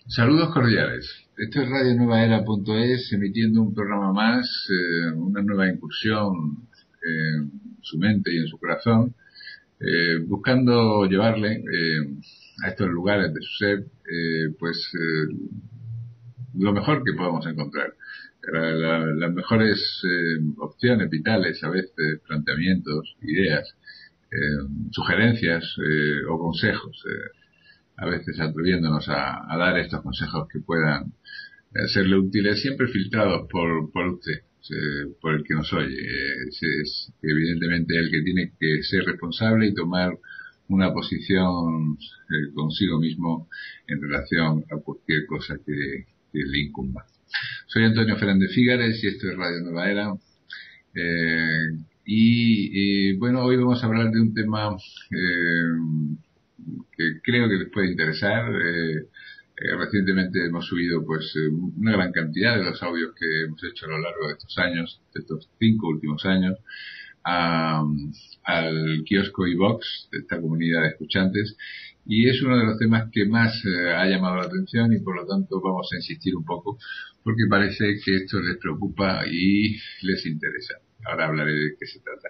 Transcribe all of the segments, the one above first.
Saludos cordiales. Esto es radionuevaera.es, emitiendo un programa más, una nueva incursión en su mente y en su corazón, buscando llevarle a estos lugares de su ser, lo mejor que podamos encontrar. Las mejores opciones vitales, a veces, planteamientos, ideas, sugerencias o consejos. A veces atreviéndonos a dar estos consejos que puedan serle útiles, siempre filtrados por usted, por el que nos oye. Es evidentemente el que tiene que ser responsable y tomar una posición consigo mismo en relación a cualquier cosa que le incumba. Soy Antonio Fernández Fígares y esto es Radio Nueva Era. Bueno, hoy vamos a hablar de un tema que creo que les puede interesar. Recientemente hemos subido una gran cantidad de los audios que hemos hecho a lo largo de estos años, de estos 5 últimos años, al kiosco iVox de esta comunidad de escuchantes, y es uno de los temas que más ha llamado la atención, y por lo tanto vamos a insistir un poco porque parece que esto les preocupa y les interesa. Ahora hablaré de qué se trata.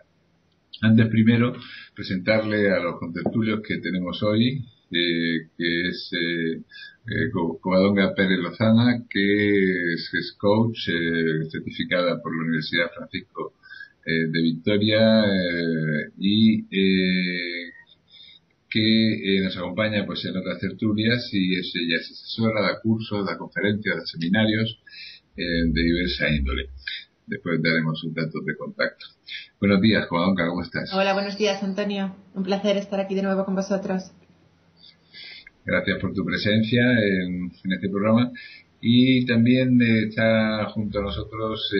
Antes, primero, presentarle a los contertulios que tenemos hoy, que es Covadonga Pérez Lozana, que es coach certificada por la Universidad Francisco de Vitoria, y que nos acompaña pues en otras tertulias, y ella es asesora, da cursos, da conferencias, da seminarios de diversa índole. Después daremos sus datos de contacto. Buenos días, Covadonga, ¿cómo estás? Hola, buenos días, Antonio. Un placer estar aquí de nuevo con vosotros. Gracias por tu presencia en este programa. Y también está junto a nosotros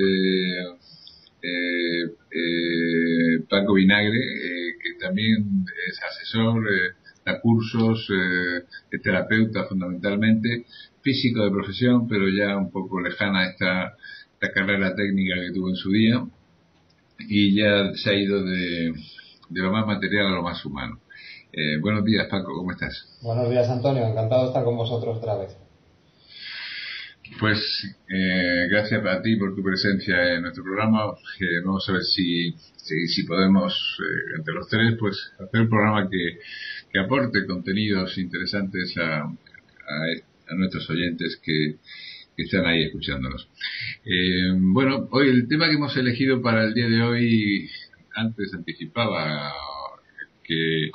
Paco Vinagre, que también es asesor, da cursos, es terapeuta fundamentalmente, físico de profesión, pero ya un poco lejana a esta carrera técnica que tuvo en su día, y ya se ha ido de lo más material a lo más humano. Buenos días, Paco, ¿cómo estás? Buenos días, Antonio, encantado de estar con vosotros otra vez. Pues gracias a ti por tu presencia en nuestro programa. Vamos a ver si podemos, entre los tres, pues hacer un programa que aporte contenidos interesantes a nuestros oyentes que están ahí escuchándonos. Bueno, hoy el tema que hemos elegido para el día de hoy, antes anticipaba que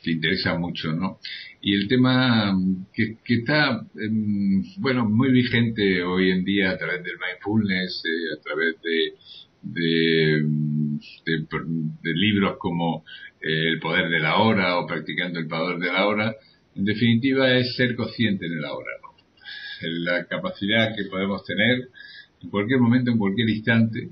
interesa mucho, ¿no? Y el tema que está, muy vigente hoy en día a través del mindfulness, a través de libros como El poder de la hora o Practicando el poder de la hora, en definitiva es ser consciente en el ahora, ¿no? La capacidad que podemos tener en cualquier momento, en cualquier instante,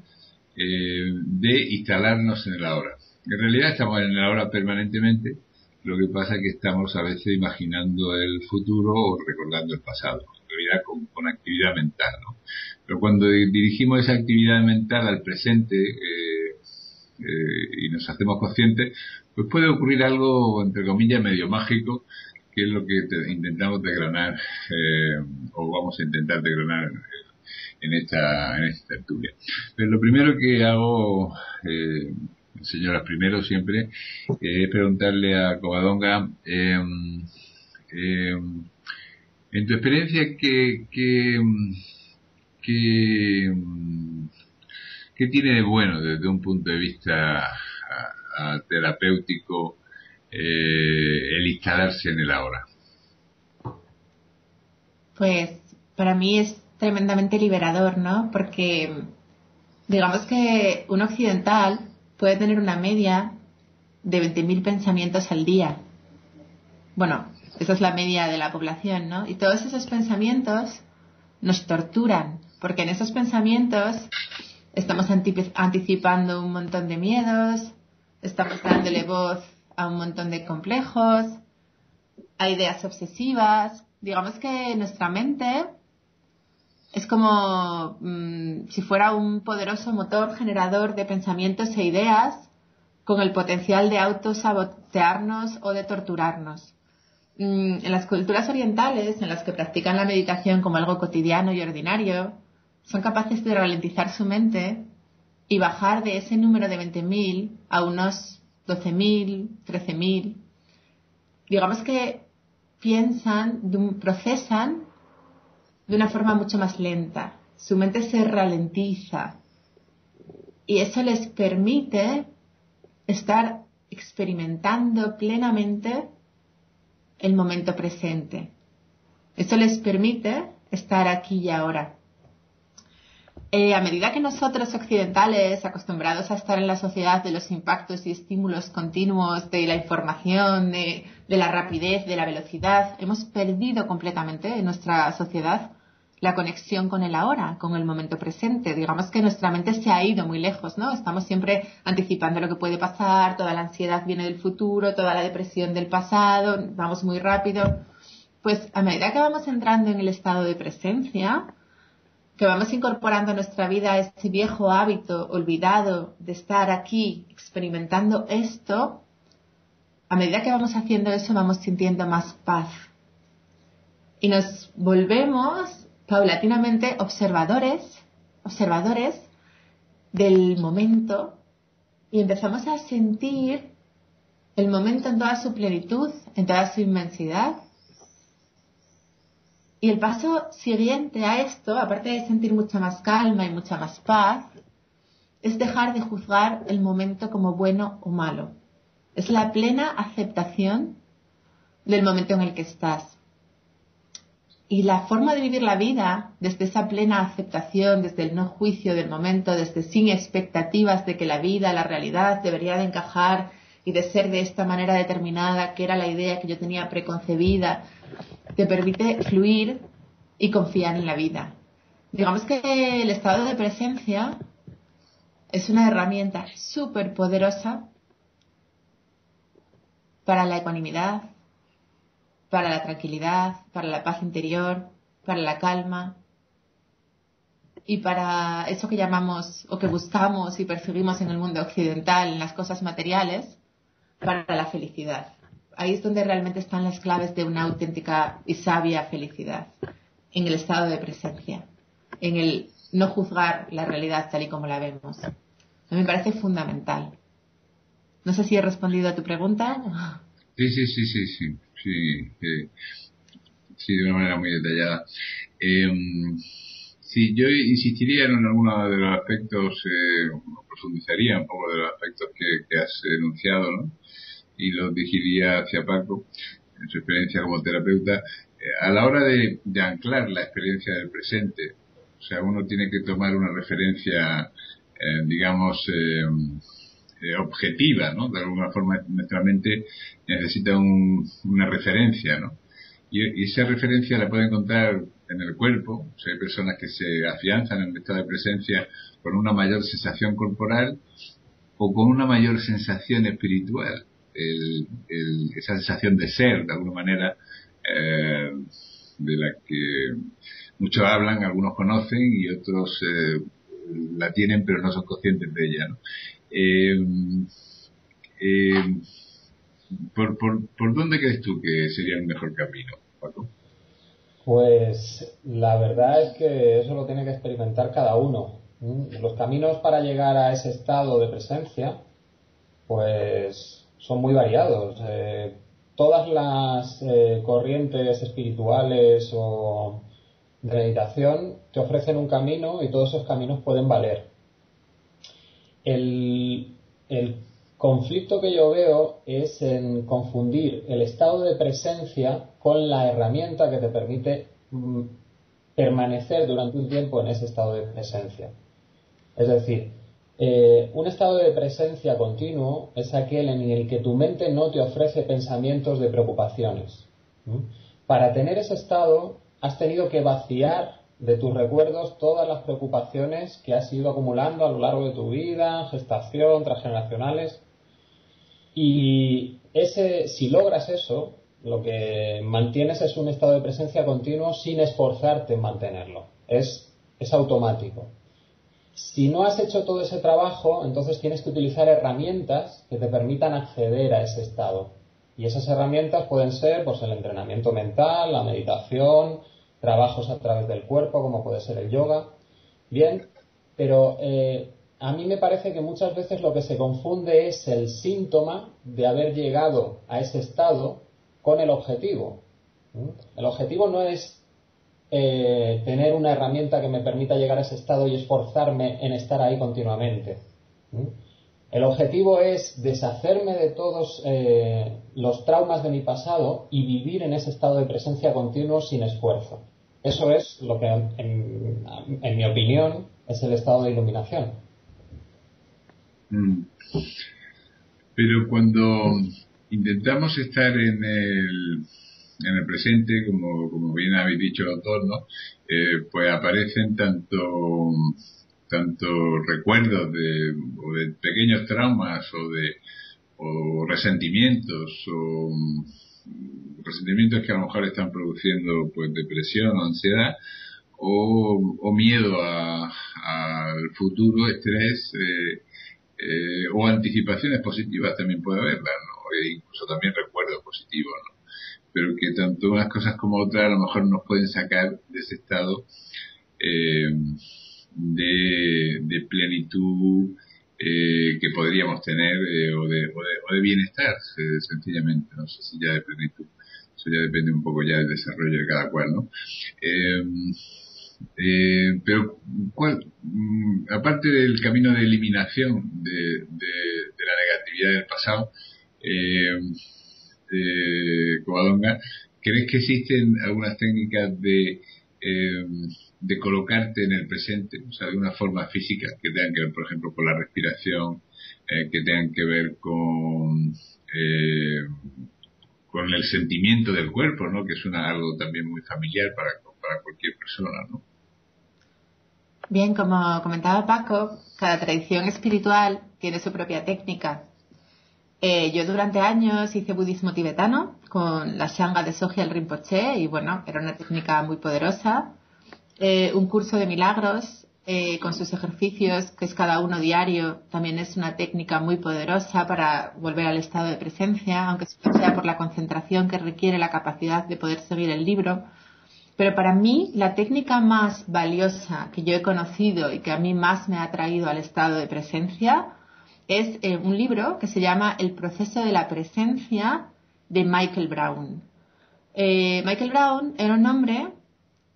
de instalarnos en el ahora. En realidad estamos en el ahora permanentemente, lo que pasa es que estamos a veces imaginando el futuro o recordando el pasado, en realidad con actividad mental, ¿no? Pero cuando dirigimos esa actividad mental al presente y nos hacemos conscientes, pues puede ocurrir algo, entre comillas, medio mágico, que es lo que intentamos desgranar, o vamos a intentar desgranar en esta tertulia. Pero lo primero que hago, señoras primero siempre, es preguntarle a Covadonga, en tu experiencia, ¿qué tiene de bueno desde un punto de vista terapéutico el instalarse en el ahora? Pues para mí es tremendamente liberador, ¿no? Porque digamos que un occidental puede tener una media de 20.000 pensamientos al día. Bueno, esa es la media de la población, ¿no? Y todos esos pensamientos nos torturan, porque en esos pensamientos estamos anticipando un montón de miedos, estamos dándole voz a un montón de complejos, a ideas obsesivas. Digamos que nuestra mente es como si fuera un poderoso motor generador de pensamientos e ideas con el potencial de autosabotearnos o de torturarnos. En las culturas orientales, en las que practican la meditación como algo cotidiano y ordinario, son capaces de ralentizar su mente y bajar de ese número de 20.000 a unos 12.000, 13.000. Digamos que procesan de una forma mucho más lenta. Su mente se ralentiza y eso les permite estar experimentando plenamente el momento presente. Eso les permite estar aquí y ahora. A medida que nosotros occidentales, acostumbrados a estar en la sociedad de los impactos y estímulos continuos, de la información, de la rapidez, de la velocidad, hemos perdido completamente en nuestra sociedad la conexión con el ahora, con el momento presente. Digamos que nuestra mente se ha ido muy lejos, ¿no? Estamos siempre anticipando lo que puede pasar, toda la ansiedad viene del futuro, toda la depresión del pasado, vamos muy rápido. Pues a medida que vamos entrando en el estado de presencia, que vamos incorporando a nuestra vida ese viejo hábito olvidado de estar aquí experimentando esto, a medida que vamos haciendo eso vamos sintiendo más paz. Y nos volvemos paulatinamente observadores del momento y empezamos a sentir el momento en toda su plenitud, en toda su inmensidad. Y el paso siguiente a esto, aparte de sentir mucha más calma y mucha más paz, es dejar de juzgar el momento como bueno o malo. Es la plena aceptación del momento en el que estás. Y la forma de vivir la vida, desde esa plena aceptación, desde el no juicio del momento, desde sin expectativas de que la vida, la realidad debería de encajar y de ser de esta manera determinada, que era la idea que yo tenía preconcebida, te permite fluir y confiar en la vida. Digamos que el estado de presencia es una herramienta súper poderosa para la ecuanimidad, para la tranquilidad, para la paz interior, para la calma y para eso que llamamos o que buscamos y percibimos en el mundo occidental, en las cosas materiales, para la felicidad. Ahí es donde realmente están las claves de una auténtica y sabia felicidad, en el estado de presencia, en el no juzgar la realidad tal y como la vemos. A mí me parece fundamental. No sé si he respondido a tu pregunta. Sí, de una manera muy detallada. Sí, yo insistiría en alguno de los aspectos, profundizaría un poco de los aspectos que has enunciado, ¿no? Y los dirigiría hacia Paco, en su experiencia como terapeuta. A la hora de anclar la experiencia del presente, o sea, uno tiene que tomar una referencia, objetiva, ¿no? De alguna forma nuestra mente necesita una referencia, ¿no? Y esa referencia la puede encontrar en el cuerpo. O sea, hay personas que se afianzan en el estado de presencia con una mayor sensación corporal o con una mayor sensación espiritual. Esa sensación de ser, de alguna manera, de la que muchos hablan, algunos conocen y otros la tienen pero no son conscientes de ella, ¿no? ¿Por dónde crees tú que sería el mejor camino, Paco? Pues la verdad es que eso lo tiene que experimentar cada uno. Los caminos para llegar a ese estado de presencia pues son muy variados. Todas las corrientes espirituales o de meditación te ofrecen un camino y todos esos caminos pueden valer. El conflicto que yo veo es en confundir el estado de presencia con la herramienta que te permite permanecer durante un tiempo en ese estado de presencia. Es decir, un estado de presencia continuo es aquel en el que tu mente no te ofrece pensamientos de preocupaciones. Para tener ese estado has tenido que vaciar de tus recuerdos todas las preocupaciones que has ido acumulando a lo largo de tu vida, gestación, transgeneracionales. Y si logras eso, lo que mantienes es un estado de presencia continuo sin esforzarte en mantenerlo. Es automático. Si no has hecho todo ese trabajo, entonces tienes que utilizar herramientas que te permitan acceder a ese estado. Y esas herramientas pueden ser pues el entrenamiento mental, la meditación, trabajos a través del cuerpo, como puede ser el yoga. Bien, pero a mí me parece que muchas veces lo que se confunde es el síntoma de haber llegado a ese estado con el objetivo. El objetivo no es tener una herramienta que me permita llegar a ese estado y esforzarme en estar ahí continuamente. El objetivo es deshacerme de todos los traumas de mi pasado y vivir en ese estado de presencia continuo sin esfuerzo. Eso es lo que, en mi opinión, es el estado de iluminación. Pero cuando intentamos estar en el presente, como bien habéis dicho los dos, ¿no? Pues aparecen tanto recuerdos o de pequeños traumas o resentimientos que a lo mejor están produciendo pues depresión o ansiedad o miedo al futuro, estrés, o anticipaciones positivas también puede haberlas, ¿no? E incluso también recuerdos positivos, ¿no? Pero que tanto unas cosas como otras a lo mejor nos pueden sacar de ese estado de plenitud que podríamos tener o de bienestar, sencillamente. No sé si ya de plenitud, eso ya depende un poco ya del desarrollo de cada cual, ¿no? Pero aparte del camino de eliminación de la negatividad del pasado, Covadonga, ¿crees que existen algunas técnicas de colocarte en el presente, o sea, de una forma física que tengan que ver, por ejemplo, con la respiración, que tengan que ver con el sentimiento del cuerpo, ¿no? Que es algo también muy familiar para cualquier persona, ¿no? Bien, como comentaba Paco, cada tradición espiritual tiene su propia técnica. Yo durante años hice budismo tibetano con la Shanga de Sogyal Rinpoche y bueno, era una técnica muy poderosa. Un curso de milagros con sus ejercicios, que es cada uno diario, también es una técnica muy poderosa para volver al estado de presencia, aunque sea por la concentración que requiere la capacidad de poder seguir el libro. Pero para mí, la técnica más valiosa que yo he conocido y que a mí más me ha traído al estado de presencia es un libro que se llama El proceso de la presencia de Michael Brown. Michael Brown era un hombre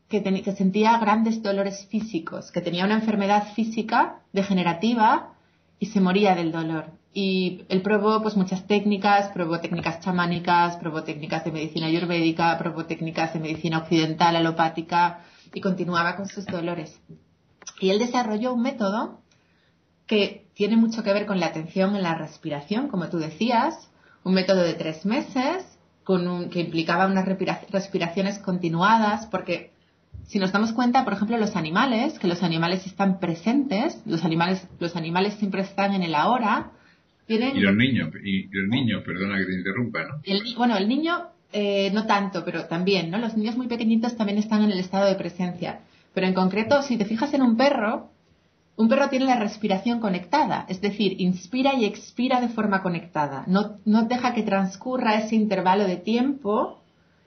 que sentía grandes dolores físicos, que tenía una enfermedad física degenerativa y se moría del dolor. Y él probó pues muchas técnicas, probó técnicas chamánicas, probó técnicas de medicina ayurvédica, probó técnicas de medicina occidental, alopática, y continuaba con sus dolores. Y él desarrolló un método que tiene mucho que ver con la atención en la respiración, como tú decías, un método de 3 meses, que implicaba unas respiraciones continuadas, porque si nos damos cuenta, por ejemplo, los animales están presentes, los animales siempre están en el ahora. Y los niños, perdona que te interrumpa, ¿no? El niño no tanto, pero también, ¿no? Los niños muy pequeñitos también están en el estado de presencia. Pero en concreto, si te fijas en un perro tiene la respiración conectada, es decir, inspira y expira de forma conectada. No deja que transcurra ese intervalo de tiempo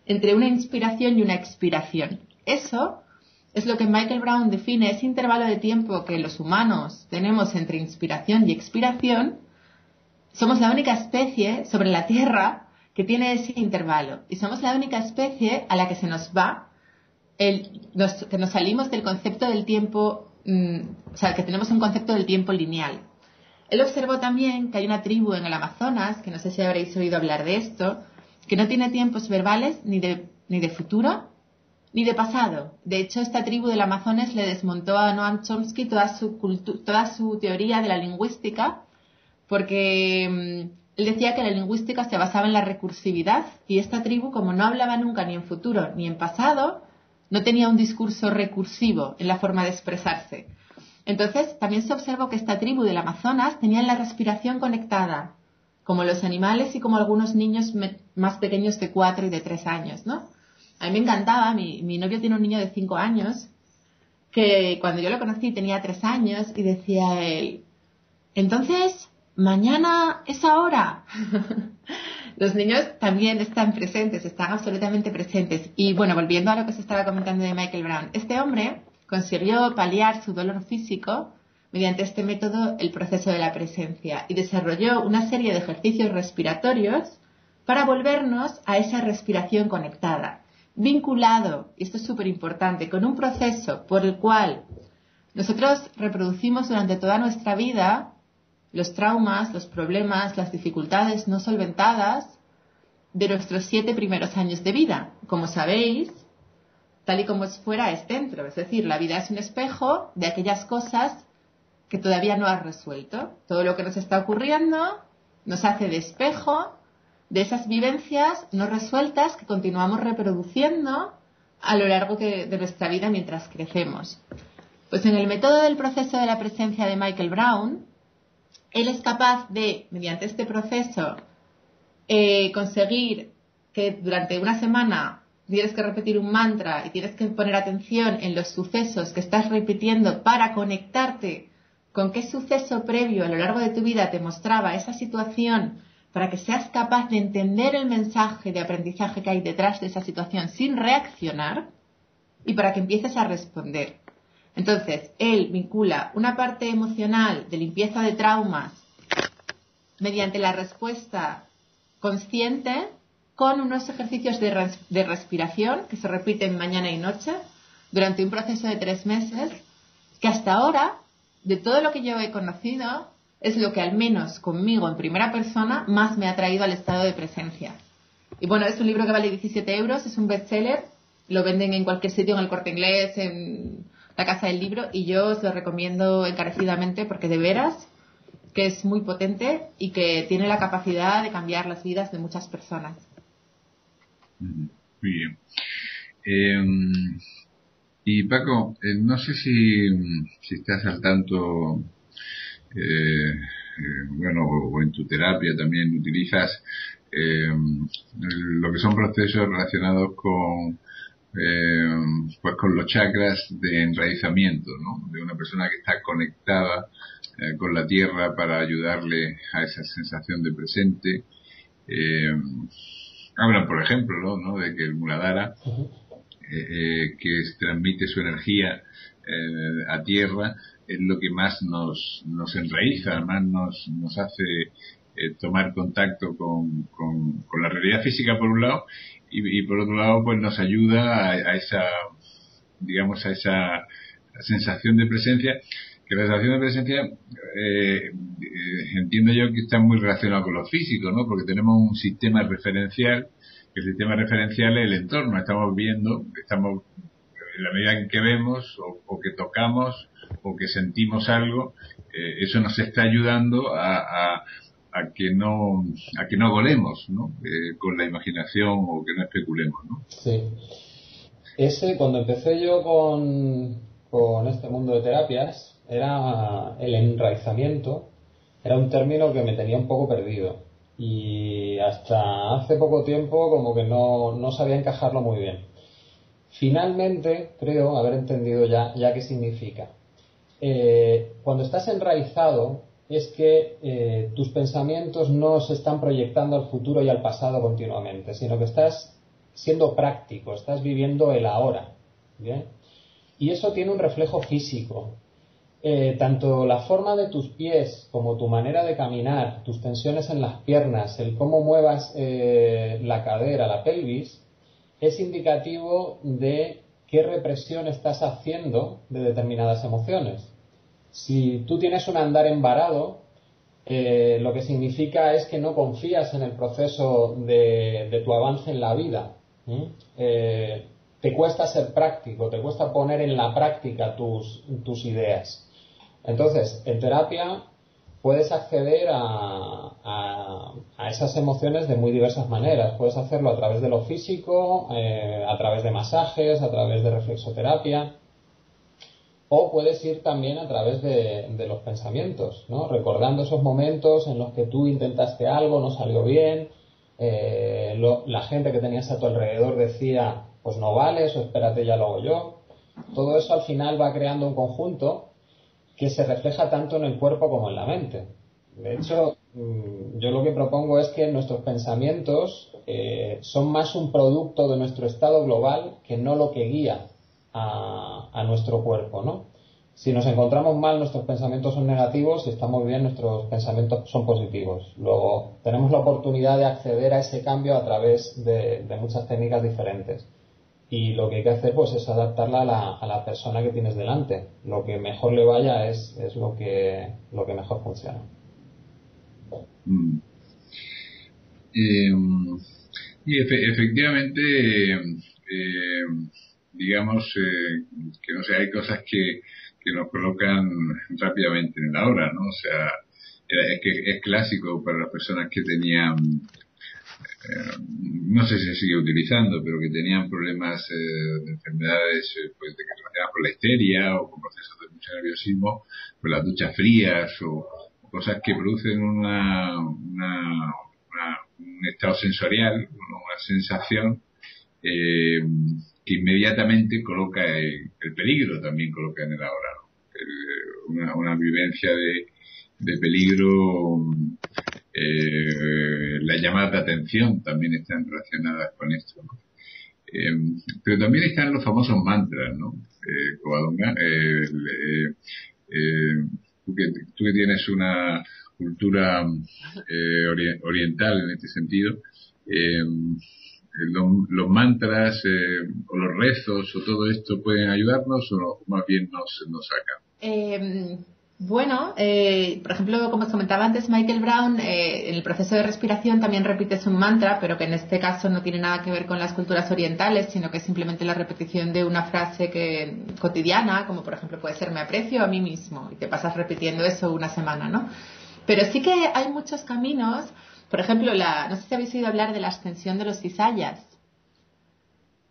entre una inspiración y una expiración. Eso es lo que Michael Brown define, ese intervalo de tiempo que los humanos tenemos entre inspiración y expiración. Somos la única especie sobre la Tierra que tiene ese intervalo. Y somos la única especie a la que se nos va, que nos salimos del concepto del tiempo, que tenemos un concepto del tiempo lineal. Él observó también que hay una tribu en el Amazonas, que no sé si habréis oído hablar de esto, que no tiene tiempos verbales ni de futuro ni de pasado. De hecho, esta tribu del Amazonas le desmontó a Noam Chomsky toda su teoría de la lingüística, porque él decía que la lingüística se basaba en la recursividad y esta tribu, como no hablaba nunca ni en futuro ni en pasado, no tenía un discurso recursivo en la forma de expresarse. Entonces, también se observó que esta tribu del Amazonas tenía la respiración conectada, como los animales y como algunos niños más pequeños de 4 y de 3 años, ¿no? A mí me encantaba, mi novio tiene un niño de 5 años, que cuando yo lo conocí tenía 3 años y decía él, entonces, mañana es ahora. Los niños también están presentes, están absolutamente presentes. Y bueno, volviendo a lo que se estaba comentando de Michael Brown, este hombre consiguió paliar su dolor físico mediante este método, el proceso de la presencia, y desarrolló una serie de ejercicios respiratorios para volvernos a esa respiración conectada, vinculado, y esto es súper importante, con un proceso por el cual nosotros reproducimos durante toda nuestra vida los traumas, los problemas, las dificultades no solventadas de nuestros 7 primeros años de vida. Como sabéis, tal y como es fuera es dentro, es decir, la vida es un espejo de aquellas cosas que todavía no has resuelto. Todo lo que nos está ocurriendo nos hace de espejo de esas vivencias no resueltas que continuamos reproduciendo a lo largo de nuestra vida mientras crecemos. Pues en el método del proceso de la presencia de Michael Brown, él es capaz de, mediante este proceso, conseguir que durante una semana tienes que repetir un mantra y tienes que poner atención en los sucesos que estás repitiendo para conectarte con qué suceso previo a lo largo de tu vida te mostraba esa situación, para que seas capaz de entender el mensaje de aprendizaje que hay detrás de esa situación sin reaccionar y para que empieces a responder. Entonces, él vincula una parte emocional de limpieza de traumas mediante la respuesta consciente con unos ejercicios de respiración que se repiten mañana y noche durante un proceso de 3 meses, que hasta ahora, de todo lo que yo he conocido, es lo que al menos conmigo en primera persona más me ha traído al estado de presencia. Y bueno, es un libro que vale 17 euros, es un bestseller, lo venden en cualquier sitio, en el Corte Inglés, en la Casa del Libro, y yo os lo recomiendo encarecidamente porque de veras que es muy potente y que tiene la capacidad de cambiar las vidas de muchas personas. Muy bien. Y Paco, no sé si estás al tanto, bueno, o en tu terapia también utilizas lo que son procesos relacionados con pues con los chakras de enraizamiento, ¿no? De una persona que está conectada con la tierra para ayudarle a esa sensación de presente. Hablan, por ejemplo, ¿no? De que el Muladhara, que transmite su energía a tierra, es lo que más nos enraiza, más nos hace tomar contacto con la realidad física por un lado, y por otro lado pues nos ayuda a esa, digamos, a esa sensación de presencia, que la sensación de presencia entiendo yo que está muy relacionado con lo físico, ¿no? Porque tenemos un sistema referencial, que el sistema referencial es el entorno, estamos viendo, en la medida en que vemos o que tocamos o que sentimos algo, eso nos está ayudando a que no volemos, ¿no? Con la imaginación, o que no especulemos, ¿no? Sí. Cuando empecé yo con este mundo de terapias, era el enraizamiento, era un término que me tenía un poco perdido, y hasta hace poco tiempo como que no sabía encajarlo muy bien. Finalmente creo haber entendido ya qué significa. Cuando estás enraizado es que tus pensamientos no se están proyectando al futuro y al pasado continuamente, sino que estás siendo práctico, estás viviendo el ahora, ¿bien? Y eso tiene un reflejo físico. Tanto la forma de tus pies como tu manera de caminar, tus tensiones en las piernas, el cómo muevas la cadera, la pelvis, es indicativo de qué represión estás haciendo de determinadas emociones. Si tú tienes un andar embarado, lo que significa es que no confías en el proceso de tu avance en la vida. Te cuesta ser práctico, te cuesta poner en la práctica tus ideas. Entonces, en terapia puedes acceder a esas emociones de muy diversas maneras. Puedes hacerlo a través de lo físico, a través de masajes, a través de reflexoterapia, o puedes ir también a través de los pensamientos, ¿no? Recordando esos momentos en los que tú intentaste algo, no salió bien, la gente que tenías a tu alrededor decía, pues no vales, o espérate, ya lo hago yo. Todo eso al final va creando un conjunto que se refleja tanto en el cuerpo como en la mente. De hecho, yo lo que propongo es que nuestros pensamientos son más un producto de nuestro estado global que no lo que guía a nuestro cuerpo, ¿no? Si nos encontramos mal, nuestros pensamientos son negativos, si estamos bien, nuestros pensamientos son positivos. Luego, tenemos la oportunidad de acceder a ese cambio a través de muchas técnicas diferentes. Y lo que hay que hacer pues es adaptarla a la persona que tienes delante. Lo que mejor le vaya es lo que mejor funciona. Mm. Y efectivamente, digamos que no sé, hay cosas que nos colocan rápidamente en la hora, ¿no? O sea, es que es clásico para las personas que tenían, no sé si se sigue utilizando, pero que tenían problemas de enfermedades pues de que se relacionaban con la histeria o con procesos de mucho nerviosismo, pues las duchas frías o cosas que producen un estado sensorial, una sensación que inmediatamente coloca el peligro, también coloca en el ahora, ¿no? Una vivencia de peligro, las llamadas de atención también están relacionadas con esto, ¿no? Pero también están los famosos mantras, ¿no? Covadonga, tú que tienes una cultura oriental en este sentido, los mantras o los rezos o todo esto pueden ayudarnos o más bien nos sacan. Bueno, por ejemplo, como os comentaba antes, Michael Brown, en el proceso de respiración también repites un mantra, pero que en este caso no tiene nada que ver con las culturas orientales, sino que es simplemente la repetición de una frase cotidiana, como por ejemplo puede ser me aprecio a mí mismo, y te pasas repitiendo eso una semana, ¿no? Pero sí que hay muchos caminos, por ejemplo, no sé si habéis oído hablar de la ascensión de los Visayas.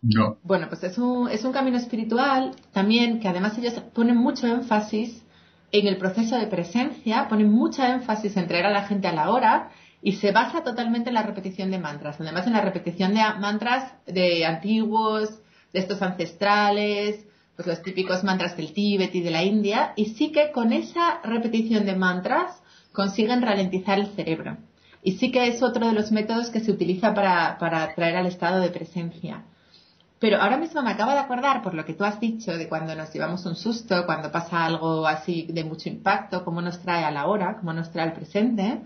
No. Bueno, pues es un camino espiritual también que además ellos ponen mucho énfasis en el proceso de presencia, ponen mucho énfasis en traer a la gente a la hora y se basa totalmente en la repetición de mantras, además en la repetición de mantras de antiguos, de estos ancestrales, pues los típicos mantras del Tíbet y de la India, y sí que con esa repetición de mantras consiguen ralentizar el cerebro. Y sí que es otro de los métodos que se utiliza para traer al estado de presencia. Pero ahora mismo me acabo de acordar, por lo que tú has dicho, de cuando nos llevamos un susto, cuando pasa algo así de mucho impacto, cómo nos trae a la hora, cómo nos trae al presente.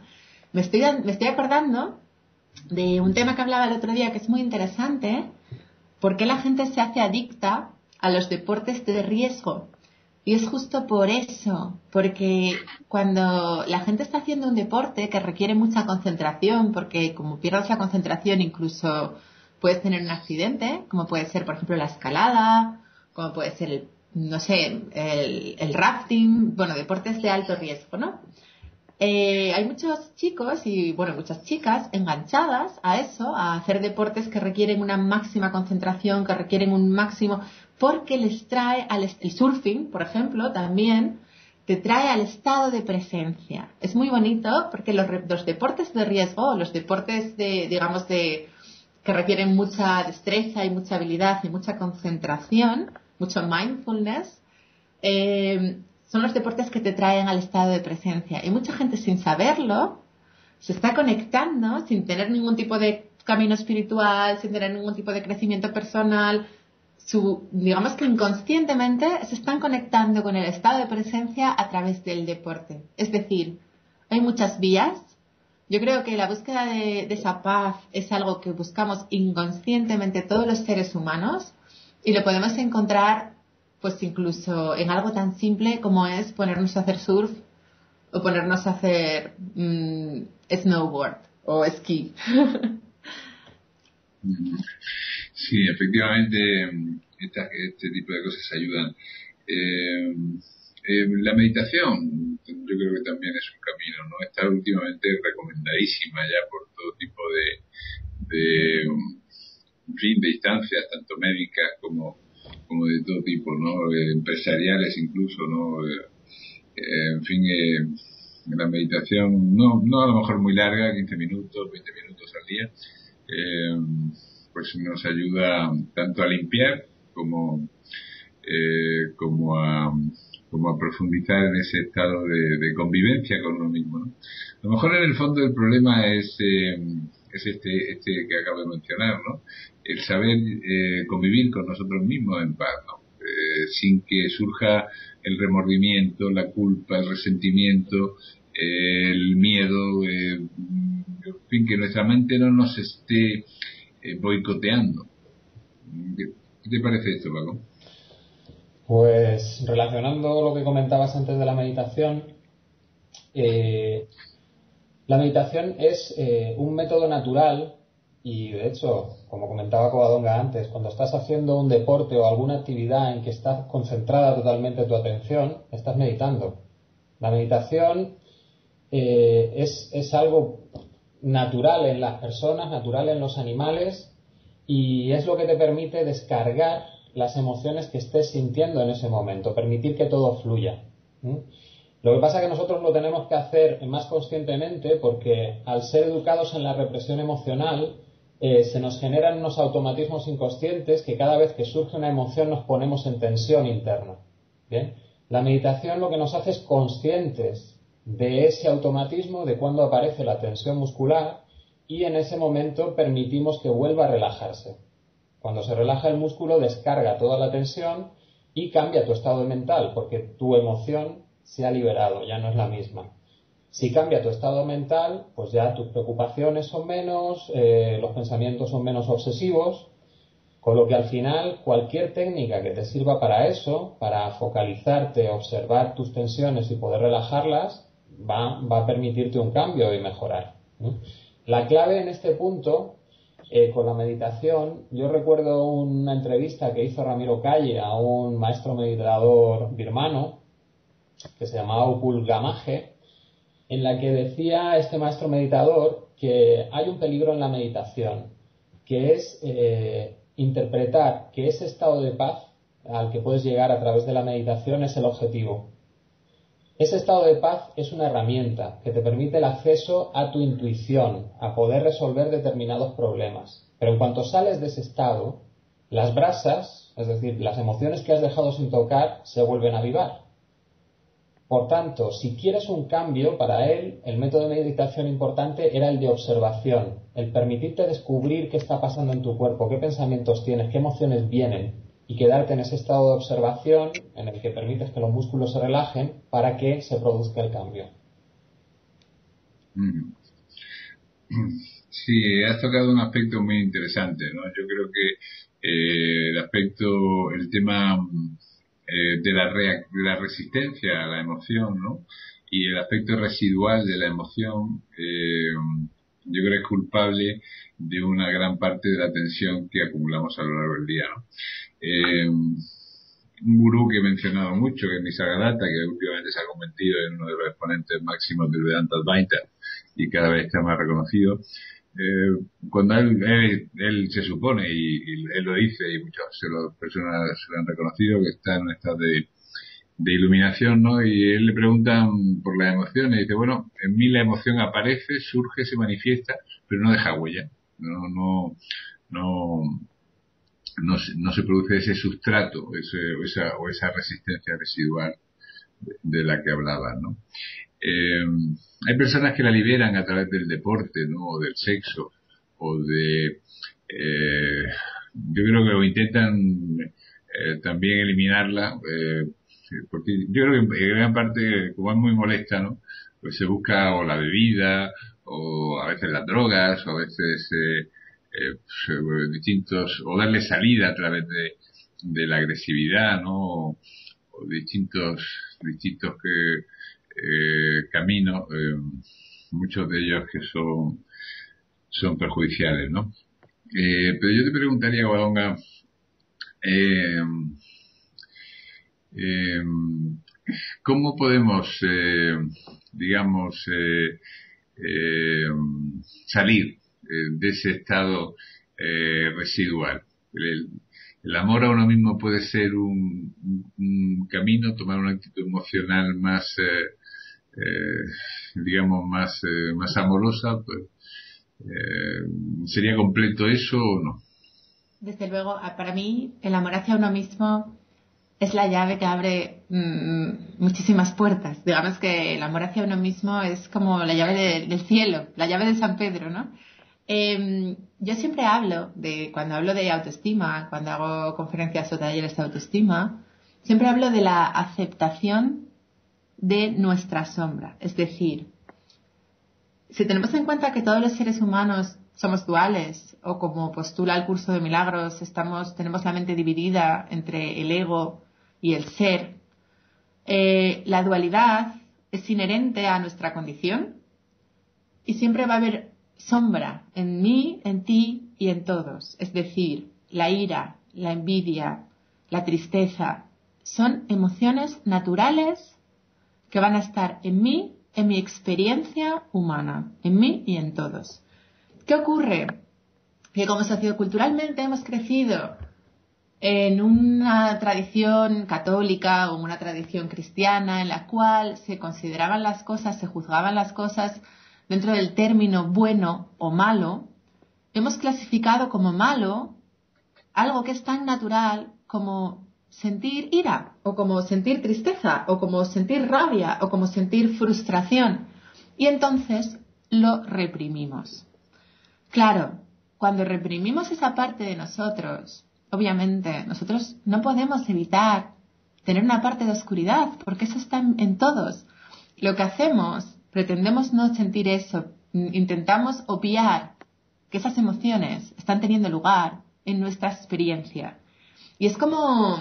Me estoy acordando de un tema que hablaba el otro día que es muy interesante, por qué la gente se hace adicta a los deportes de riesgo. Y es justo por eso, porque cuando la gente está haciendo un deporte que requiere mucha concentración, porque como pierdas la concentración incluso puedes tener un accidente, como puede ser, por ejemplo, la escalada, como puede ser, el rafting, bueno, deportes de alto riesgo, ¿no? Hay muchos chicos y, bueno, muchas chicas enganchadas a eso, a hacer deportes que requieren una máxima concentración, que requieren un máximo, porque les trae el surfing, por ejemplo, también te trae al estado de presencia. Es muy bonito porque los deportes de riesgo, los deportes que requieren mucha destreza y mucha habilidad y mucha concentración, mucho mindfulness, son los deportes que te traen al estado de presencia. Y mucha gente sin saberlo se está conectando sin tener ningún tipo de camino espiritual, sin tener ningún tipo de crecimiento personal. Digamos que inconscientemente se están conectando con el estado de presencia a través del deporte. Es decir, hay muchas vías. Yo creo que la búsqueda de esa paz es algo que buscamos inconscientemente todos los seres humanos y lo podemos encontrar pues incluso en algo tan simple como es ponernos a hacer surf o ponernos a hacer snowboard o esquí. Sí, efectivamente, este tipo de cosas ayudan. La meditación, yo creo que también es un camino, ¿no? Está últimamente recomendadísima ya por todo tipo en fin, de instancias, tanto médicas como de todo tipo, ¿no? Empresariales incluso, ¿no? En fin, la meditación, no a lo mejor muy larga, 15 minutos, 20 minutos al día, pues nos ayuda tanto a limpiar como a como a profundizar en ese estado de convivencia con uno mismo, ¿no? A lo mejor en el fondo el problema es este que acabo de mencionar, ¿no? El saber convivir con nosotros mismos en paz, ¿no? Sin que surja el remordimiento, la culpa, el resentimiento, el miedo, en fin, que nuestra mente no nos esté boicoteando. ¿Qué te parece esto, Paco? Pues relacionando lo que comentabas antes de la meditación, la meditación es un método natural y, de hecho, como comentaba Covadonga antes, cuando estás haciendo un deporte o alguna actividad en que estás concentrada totalmente tu atención, estás meditando. La meditación es algo natural en las personas, natural en los animales, y es lo que te permite descargar las emociones que estés sintiendo en ese momento, permitir que todo fluya. Lo que pasa es que nosotros lo tenemos que hacer más conscientemente porque al ser educados en la represión emocional se nos generan unos automatismos inconscientes que cada vez que surge una emoción nos ponemos en tensión interna. ¿Bien? La meditación lo que nos hace es conscientes de ese automatismo, de cuando aparece la tensión muscular, y en ese momento permitimos que vuelva a relajarse. Cuando se relaja el músculo descarga toda la tensión y cambia tu estado mental porque tu emoción se ha liberado, ya no es la misma. Si cambia tu estado mental, pues ya tus preocupaciones son menos, los pensamientos son menos obsesivos, con lo que al final cualquier técnica que te sirva para eso, para focalizarte, observar tus tensiones y poder relajarlas, va a permitirte un cambio y mejorar, ¿no? La clave en este punto, con la meditación, yo recuerdo una entrevista que hizo Ramiro Calle a un maestro meditador birmano que se llamaba Upul Gamage, en la que decía este maestro meditador que hay un peligro en la meditación, que es interpretar que ese estado de paz al que puedes llegar a través de la meditación es el objetivo. Ese estado de paz es una herramienta que te permite el acceso a tu intuición, a poder resolver determinados problemas. Pero en cuanto sales de ese estado, las brasas, es decir, las emociones que has dejado sin tocar, se vuelven a avivar. Por tanto, si quieres un cambio, para él, el método de meditación importante era el de observación, el permitirte descubrir qué está pasando en tu cuerpo, qué pensamientos tienes, qué emociones vienen, y quedarte en ese estado de observación en el que permites que los músculos se relajen para que se produzca el cambio. Sí, has tocado un aspecto muy interesante, ¿no? Yo creo que el tema de la resistencia a la emoción, ¿no? Y el aspecto residual de la emoción, yo creo que es culpable de una gran parte de la tensión que acumulamos a lo largo del día, ¿no? Un gurú que he mencionado mucho, que es Nisargadatta, que últimamente se ha convertido en uno de los exponentes máximos del Vedanta Advaita y cada vez está más reconocido. Cuando él se supone, y él lo dice, y muchas personas lo han reconocido, que está en un estado de iluminación, ¿no? Y él le preguntan por las emociones, y dice, bueno, en mí la emoción aparece, surge, se manifiesta, pero no deja huella. No se produce ese sustrato, esa resistencia residual de la que hablaba, ¿no? Hay personas que la liberan a través del deporte, ¿no? O del sexo, o yo creo que lo intentan también eliminarla, porque yo creo que en gran parte, como es muy molesta, ¿no? Pues se busca o la bebida, o a veces las drogas, o a veces o darle salida a través de la agresividad, ¿no? O distintos caminos, muchos de ellos que son perjudiciales, ¿no? Pero yo te preguntaría, Covadonga, ¿cómo podemos, salir de ese estado residual? El amor a uno mismo puede ser un camino, tomar una actitud emocional más, más amorosa, pues, ¿sería completo eso o no? Desde luego, para mí, el amor hacia uno mismo es la llave que abre muchísimas puertas. Digamos que el amor hacia uno mismo es como la llave del cielo, la llave de San Pedro, ¿no? Yo siempre cuando hablo de autoestima, cuando hago conferencias o talleres de autoestima, siempre hablo de la aceptación de nuestra sombra. Es decir, si tenemos en cuenta que todos los seres humanos somos duales, o como postula el curso de milagros, tenemos la mente dividida entre el ego y el ser, la dualidad es inherente a nuestra condición y siempre va a haber sombra en mí, en ti y en todos. Es decir, la ira, la envidia, la tristeza son emociones naturales que van a estar en mí, en mi experiencia humana, en mí y en todos. ¿Qué ocurre? Que como socioculturalmente hemos crecido en una tradición católica o una tradición cristiana en la cual se consideraban las cosas, se juzgaban las cosas dentro del término bueno o malo, hemos clasificado como malo algo que es tan natural como sentir ira, o como sentir tristeza, o como sentir rabia, o como sentir frustración. Y entonces lo reprimimos. Claro, cuando reprimimos esa parte de nosotros, obviamente nosotros no podemos evitar tener una parte de oscuridad, porque eso está en todos. Lo que hacemos, pretendemos no sentir eso, intentamos obviar que esas emociones están teniendo lugar en nuestra experiencia. Y es como,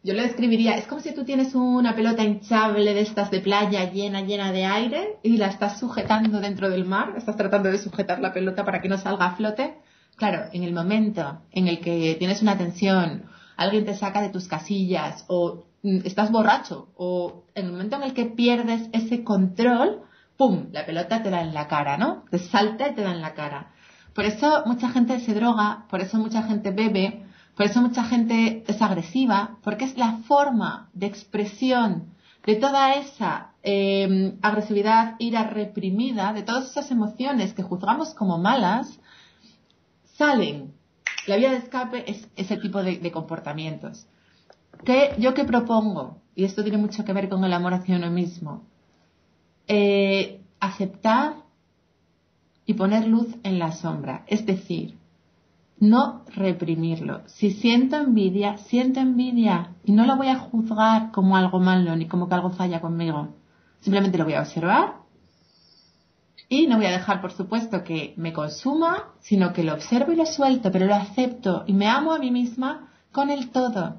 yo lo describiría, es como si tú tienes una pelota hinchable de estas de playa llena de aire y la estás sujetando dentro del mar, estás tratando de sujetar la pelota para que no salga a flote. Claro, en el momento en el que tienes una tensión, alguien te saca de tus casillas o estás borracho o en el momento en el que pierdes ese control, ¡pum!, la pelota te da en la cara, ¿no? Te salta y te da en la cara. Por eso mucha gente se droga, por eso mucha gente bebe, por eso mucha gente es agresiva, porque es la forma de expresión de toda esa agresividad, ira reprimida, de todas esas emociones que juzgamos como malas, salen. La vía de escape es ese tipo de comportamientos. ¿Yo qué propongo? Y esto tiene mucho que ver con el amor hacia uno mismo. Aceptar y poner luz en la sombra. Es decir, no reprimirlo. Si siento envidia y no lo voy a juzgar como algo malo ni como que algo falla conmigo. Simplemente lo voy a observar y no voy a dejar, por supuesto, que me consuma, sino que lo observo y lo suelto, pero lo acepto y me amo a mí misma con el todo.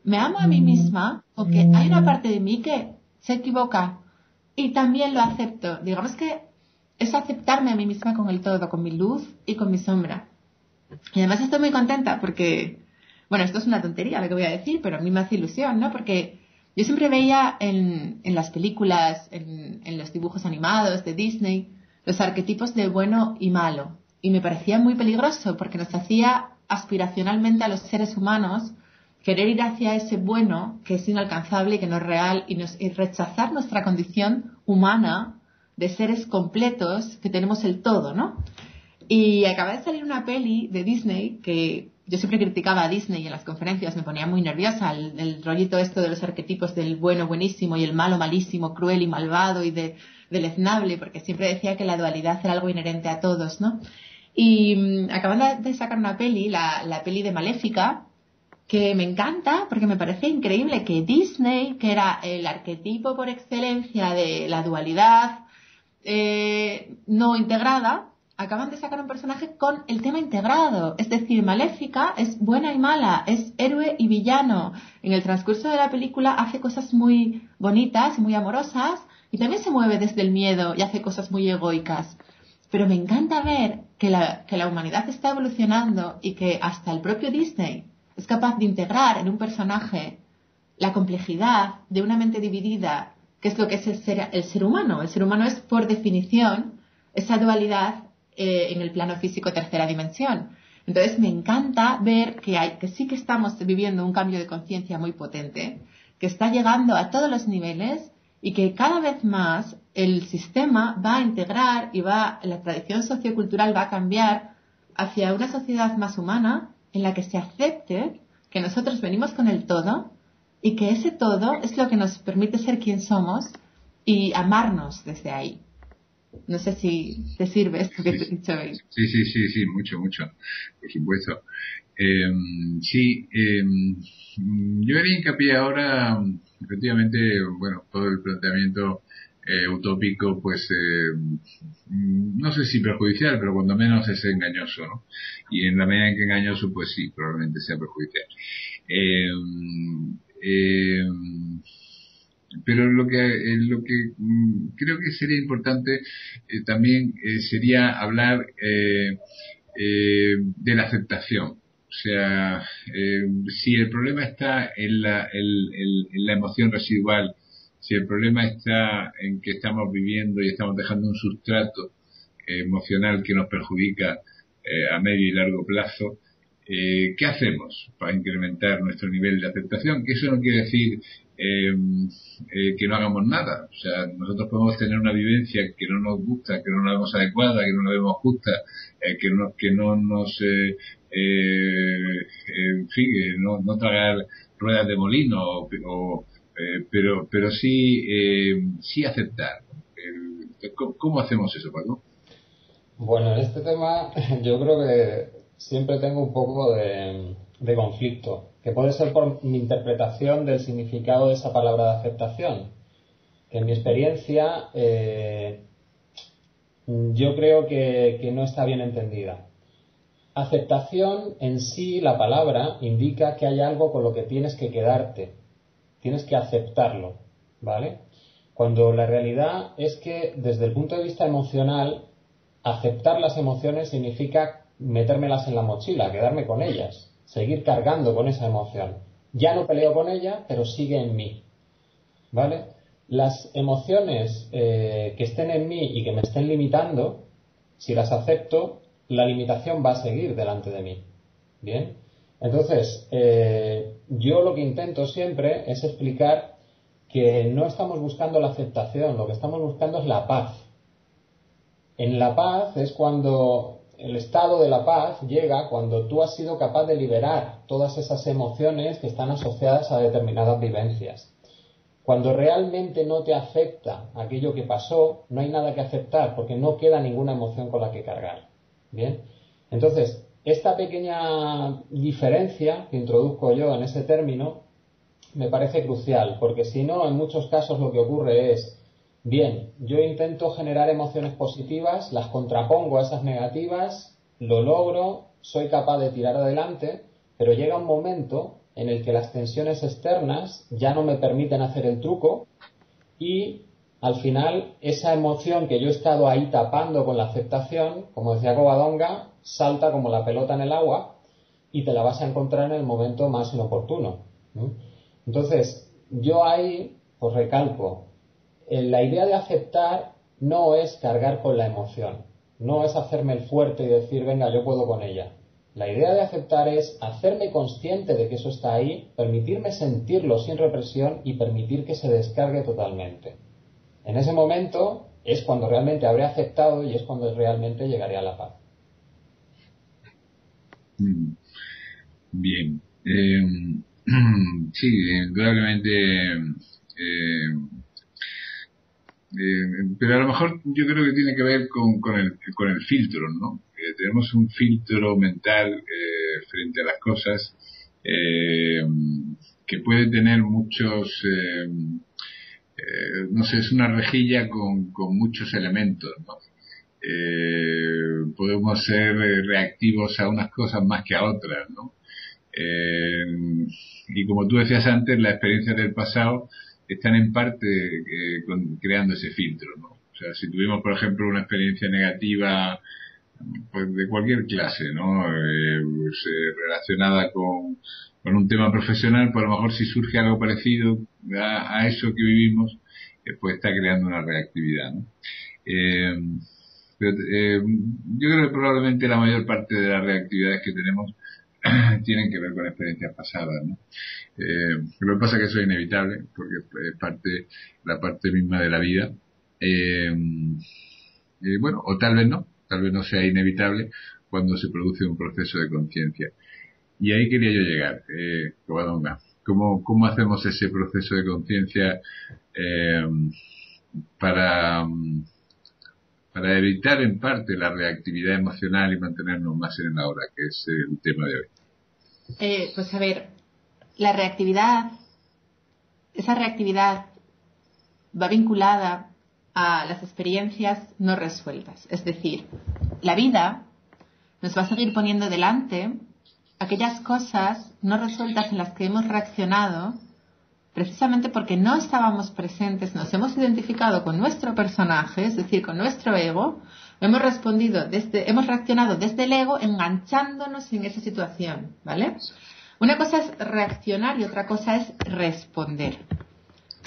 Me amo a mí misma porque hay una parte de mí que se equivoca y también lo acepto. Digamos que es aceptarme a mí misma con el todo, con mi luz y con mi sombra. Y además estoy muy contenta porque, bueno, esto es una tontería lo que voy a decir, pero a mí me hace ilusión, ¿no? Porque yo siempre veía en las películas, en los dibujos animados de Disney, los arquetipos de bueno y malo. Y me parecía muy peligroso porque nos hacía aspiracionalmente a los seres humanos querer ir hacia ese bueno que es inalcanzable y que no es real y rechazar nuestra condición humana de seres completos que tenemos el todo, ¿no? Y acaba de salir una peli de Disney que yo siempre criticaba a Disney en las conferencias, me ponía muy nerviosa el rollito esto de los arquetipos del bueno buenísimo y el malo malísimo, cruel y malvado y deleznable, porque siempre decía que la dualidad era algo inherente a todos, ¿no? Y acaban de sacar una peli, la peli de Maléfica, que me encanta porque me parece increíble que Disney, que era el arquetipo por excelencia de la dualidad no integrada, acaban de sacar un personaje con el tema integrado. Es decir, Maléfica es buena y mala, es héroe y villano. En el transcurso de la película hace cosas muy bonitas y muy amorosas y también se mueve desde el miedo y hace cosas muy egoicas. Pero me encanta ver que la humanidad está evolucionando y que hasta el propio Disney es capaz de integrar en un personaje la complejidad de una mente dividida, que es lo que es el ser humano. El ser humano es, por definición, esa dualidad en el plano físico tercera dimensión. Entonces me encanta ver que sí que estamos viviendo un cambio de conciencia muy potente, que está llegando a todos los niveles y que cada vez más el sistema va a integrar y la tradición sociocultural va a cambiar hacia una sociedad más humana en la que se acepte que nosotros venimos con el todo, y que ese todo es lo que nos permite ser quien somos y amarnos desde ahí. No sé si te sirve esto que te he dicho hoy. Sí, mucho, por supuesto. Sí, yo haría hincapié ahora, efectivamente, bueno, todo el planteamiento utópico, pues, no sé si perjudicial, pero cuando menos es engañoso, ¿no? Y en la medida en que engañoso, pues sí, probablemente sea perjudicial. Pero creo que sería importante también sería hablar de la aceptación. O sea, si el problema está en la emoción residual, si el problema está en que estamos viviendo y estamos dejando un sustrato emocional que nos perjudica a medio y largo plazo, ¿qué hacemos para incrementar nuestro nivel de aceptación? Que eso no quiere decir que no hagamos nada. O sea, nosotros podemos tener una vivencia que no nos gusta, que no la vemos adecuada, que no la vemos justa, que no nos en fin, no tragar ruedas de molino pero sí aceptar. ¿Cómo hacemos eso, Paco? Bueno, en este tema yo creo que siempre tengo un poco de conflicto, que puede ser por mi interpretación del significado de esa palabra de aceptación, que en mi experiencia yo creo que no está bien entendida. Aceptación en sí, la palabra, indica que hay algo con lo que tienes que quedarte, tienes que aceptarlo, ¿vale? Cuando la realidad es que desde el punto de vista emocional, aceptar las emociones significa metérmelas en la mochila, quedarme con ellas, seguir cargando con esa emoción. Ya no peleo con ella, pero sigue en mí, ¿vale? Las emociones que estén en mí y que me estén limitando, si las acepto, la limitación va a seguir delante de mí. ¿Bien? Entonces, yo lo que intento siempre es explicar que no estamos buscando la aceptación, lo que estamos buscando es la paz. En la paz es cuando el estado de la paz llega cuando tú has sido capaz de liberar todas esas emociones que están asociadas a determinadas vivencias. Cuando realmente no te afecta aquello que pasó, no hay nada que aceptar porque no queda ninguna emoción con la que cargar. ¿Bien? Entonces, esta pequeña diferencia que introduzco yo en ese término me parece crucial, porque si no, en muchos casos lo que ocurre es, bien, yo intento generar emociones positivas, las contrapongo a esas negativas, lo logro, soy capaz de tirar adelante, pero llega un momento en el que las tensiones externas ya no me permiten hacer el truco y al final esa emoción que yo he estado ahí tapando con la aceptación, como decía Covadonga, salta como la pelota en el agua y te la vas a encontrar en el momento más inoportuno, ¿no? Entonces, yo ahí, pues recalco, la idea de aceptar no es cargar con la emoción, no es hacerme el fuerte y decir, venga, yo puedo con ella. La idea de aceptar es hacerme consciente de que eso está ahí, permitirme sentirlo sin represión y permitir que se descargue totalmente. En ese momento es cuando realmente habré aceptado y es cuando realmente llegaré a la paz. Bien. Sí, indudablemente. Pero a lo mejor yo creo que tiene que ver con el filtro, ¿no? Tenemos un filtro mental frente a las cosas que puede tener muchos, no sé, es una rejilla con muchos elementos, ¿no? Podemos ser reactivos a unas cosas más que a otras, ¿no? Y como tú decías antes, las experiencias del pasado están en parte creando ese filtro, ¿no? O sea, si tuvimos, por ejemplo, una experiencia negativa, pues de cualquier clase, ¿no? Pues, relacionada con un tema profesional, pues a lo mejor si surge algo parecido a eso que vivimos, pues está creando una reactividad, ¿no? Pero, yo creo que probablemente la mayor parte de las reactividades que tenemos tienen que ver con experiencias pasadas, ¿no? Lo que pasa es que eso es inevitable porque es la parte misma de la vida. Bueno, o tal vez no sea inevitable cuando se produce un proceso de conciencia. Y ahí quería yo llegar, Covadonga. ¿Cómo hacemos ese proceso de conciencia para evitar en parte la reactividad emocional y mantenernos más en el ahora, que es el tema de hoy? Pues a ver, esa reactividad va vinculada a las experiencias no resueltas. Es decir, la vida nos va a seguir poniendo delante aquellas cosas no resueltas en las que hemos reaccionado precisamente porque no estábamos presentes, nos hemos identificado con nuestro personaje, es decir, con nuestro ego, hemos reaccionado desde el ego enganchándonos en esa situación, ¿vale? Una cosa es reaccionar y otra cosa es responder.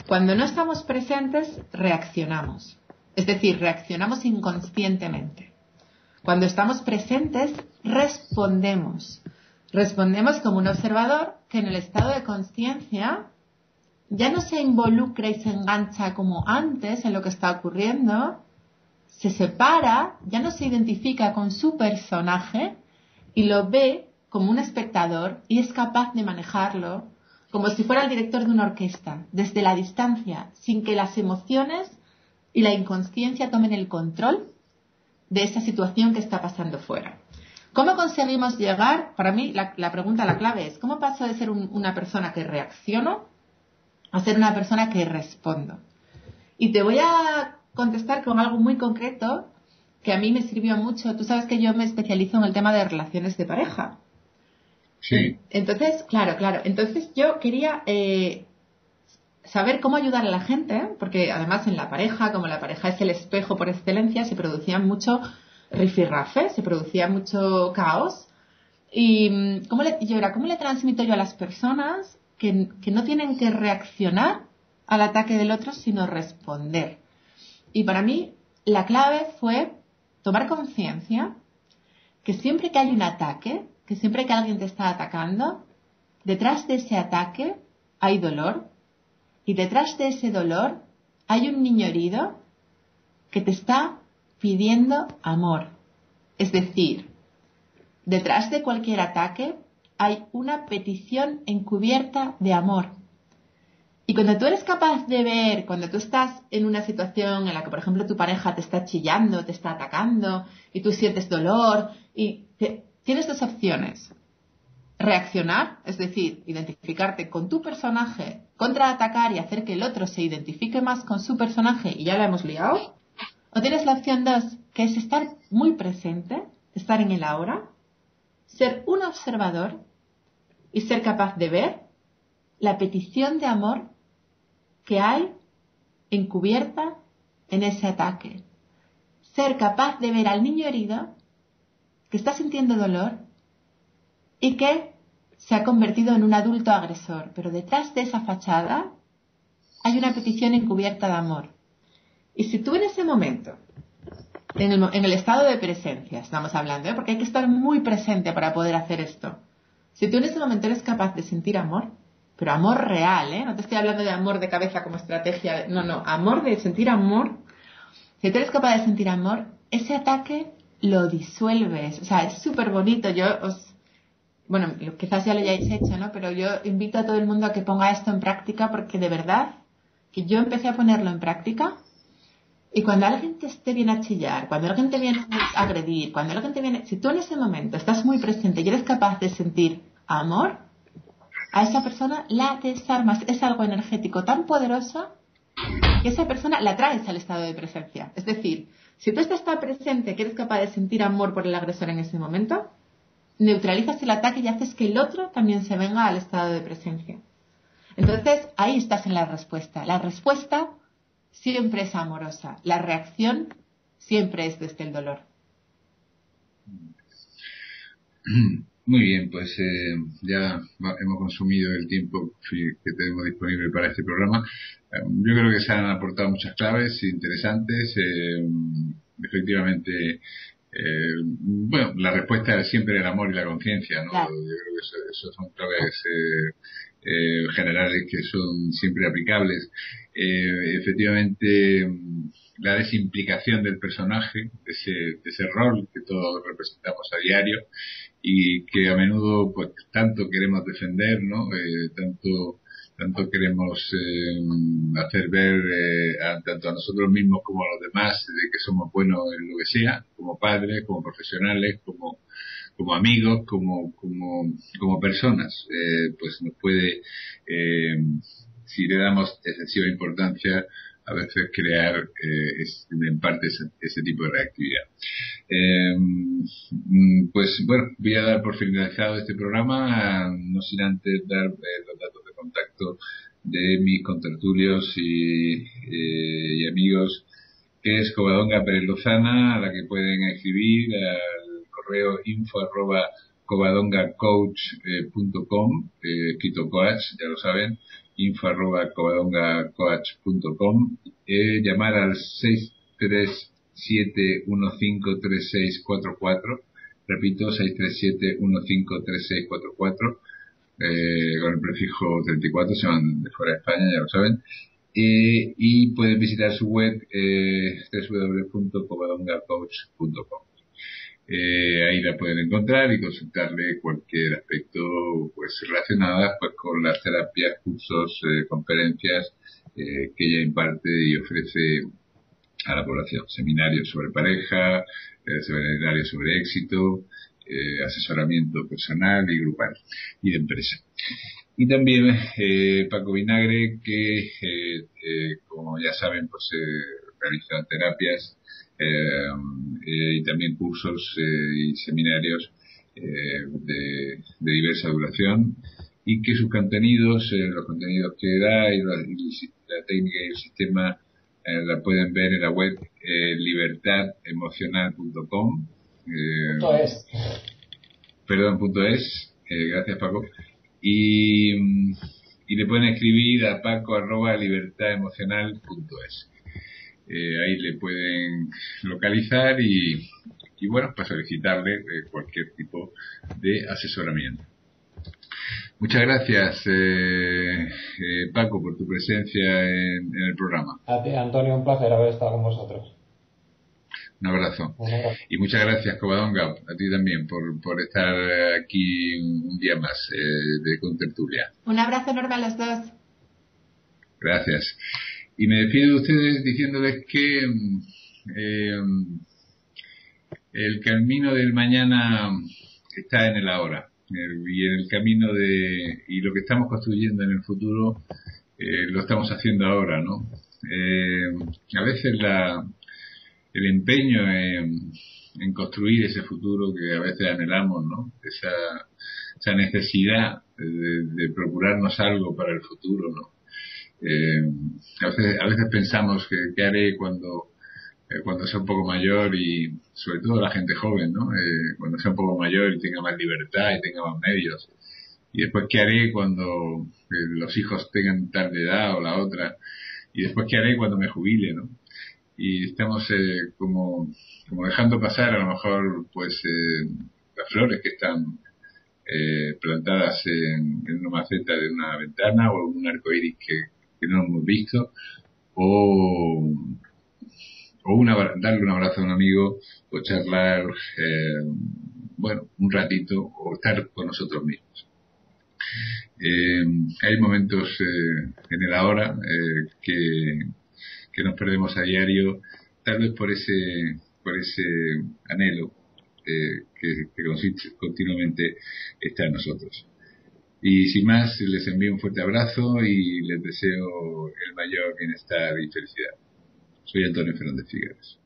Cuando no estamos presentes, reaccionamos. Es decir, reaccionamos inconscientemente. Cuando estamos presentes, respondemos. Respondemos como un observador que en el estado de consciencia ya no se involucra y se engancha como antes en lo que está ocurriendo, se separa, ya no se identifica con su personaje y lo ve como un espectador y es capaz de manejarlo como si fuera el director de una orquesta, desde la distancia, sin que las emociones y la inconsciencia tomen el control de esa situación que está pasando fuera. ¿Cómo conseguimos llegar? Para mí la pregunta, la clave es, ¿cómo paso de ser una persona que reacciono a ser una persona que respondo? Y te voy a contestar con algo muy concreto que a mí me sirvió mucho. Tú sabes que yo me especializo en el tema de relaciones de pareja. Sí. Entonces, claro. Entonces yo quería saber cómo ayudar a la gente, porque además en la pareja, como la pareja es el espejo por excelencia, se producía mucho rifirrafe, se producía mucho caos. Y ¿cómo le transmito yo a las personas que no tienen que reaccionar al ataque del otro, sino responder? Y para mí la clave fue tomar conciencia que siempre que hay un ataque, que siempre que alguien te está atacando, detrás de ese ataque hay dolor y detrás de ese dolor hay un niño herido que te está pidiendo amor. Es decir, detrás de cualquier ataque hay una petición encubierta de amor. Y cuando tú eres capaz de ver, cuando tú estás en una situación en la que, por ejemplo, tu pareja te está chillando, te está atacando, y tú sientes dolor, y tienes dos opciones. Reaccionar, es decir, identificarte con tu personaje, contraatacar y hacer que el otro se identifique más con su personaje y ya la hemos liado. O tienes la opción 2, que es estar muy presente, estar en el ahora, ser un observador y ser capaz de ver la petición de amor que hay encubierta en ese ataque. Ser capaz de ver al niño herido que está sintiendo dolor y que se ha convertido en un adulto agresor. Pero detrás de esa fachada hay una petición encubierta de amor. Y si tú en ese momento, en el estado de presencia, estamos hablando, porque hay que estar muy presente para poder hacer esto. Si tú en ese momento eres capaz de sentir amor, pero amor real, no te estoy hablando de amor de cabeza como estrategia, no, amor de sentir amor. Si tú eres capaz de sentir amor, ese ataque lo disuelves. O sea, es súper bonito. Bueno, quizás ya lo hayáis hecho, ¿no? Pero yo invito a todo el mundo a que ponga esto en práctica porque de verdad que yo empecé a ponerlo en práctica y cuando alguien te viene a chillar, cuando alguien te viene a agredir, cuando alguien te viene... Si tú en ese momento estás muy presente y eres capaz de sentir amor, a esa persona la desarmas. Es algo energético tan poderoso que esa persona la traes al estado de presencia. Es decir, si tú estás tan presente que eres capaz de sentir amor por el agresor en ese momento, neutralizas el ataque y haces que el otro también se venga al estado de presencia. Entonces, ahí estás en la respuesta. La respuesta siempre es amorosa. La reacción siempre es desde el dolor. Muy bien, pues ya hemos consumido el tiempo que tenemos disponible para este programa. Yo creo que se han aportado muchas claves interesantes. Efectivamente, bueno, la respuesta es siempre el amor y la conciencia, ¿no? Claro. Yo creo que eso son claves generales que son siempre aplicables. Efectivamente, la desimplicación del personaje, de ese rol que todos representamos a diario, y que a menudo pues tanto queremos defender, ¿no? Tanto queremos hacer ver tanto a nosotros mismos como a los demás de que somos buenos en lo que sea, como padres, como profesionales, como amigos, como personas. Pues nos puede, si le damos excesiva importancia, a veces crear en parte ese tipo de reactividad. Pues bueno, voy a dar por finalizado este programa, no sin antes dar los datos de contacto de mis contertulios y amigos, que es Covadonga Pérez Lozana, a la que pueden escribir al correo info@covadongacoach.com, escrito coach, ya lo saben, info@covadongacoach.com, llamar al 637153644, repito, 637153644, con el prefijo 34, se van de fuera de España, ya lo saben, y pueden visitar su web, www.covadongacoach.com. Ahí la pueden encontrar y consultarle cualquier aspecto pues relacionado pues con las terapias, cursos, conferencias que ella imparte y ofrece a la población, seminarios sobre pareja, seminarios sobre éxito, asesoramiento personal y grupal y de empresa. Y también Paco Vinagre, que como ya saben pues realiza terapias y también cursos y seminarios de diversa duración, y que sus contenidos, los contenidos que da y la técnica y el sistema la pueden ver en la web libertademocional.com. .es, gracias Paco. Y le pueden escribir a paco@libertademocional.es. Ahí le pueden localizar y bueno, para solicitarle cualquier tipo de asesoramiento. Muchas gracias, Paco, por tu presencia en el programa. A ti, Antonio, un placer haber estado con vosotros. Un abrazo. Y muchas gracias, Covadonga, a ti también por estar aquí un día más de Contertulia. Un abrazo enorme a los dos. Gracias. Y me despido de ustedes diciéndoles que el camino del mañana está en el ahora. Y en el camino y lo que estamos construyendo en el futuro lo estamos haciendo ahora, ¿no? A veces el empeño en construir ese futuro que a veces anhelamos, ¿no? Esa necesidad de procurarnos algo para el futuro, ¿no? A veces pensamos que qué haré cuando sea un poco mayor, y sobre todo la gente joven, ¿no? Cuando sea un poco mayor y tenga más libertad y tenga más medios. Y después qué haré cuando los hijos tengan tal de edad o la otra. Y después qué haré cuando me jubile, ¿no? Y estamos como dejando pasar a lo mejor pues las flores que están plantadas en una maceta de una ventana, o un arco iris que no hemos visto, o darle un abrazo a un amigo, o charlar un ratito, o estar con nosotros mismos. Hay momentos en el ahora que nos perdemos a diario, tal vez por ese anhelo que continuamente está en nosotros. Y sin más, les envío un fuerte abrazo y les deseo el mayor bienestar y felicidad. Soy Antonio Fernández Figueres.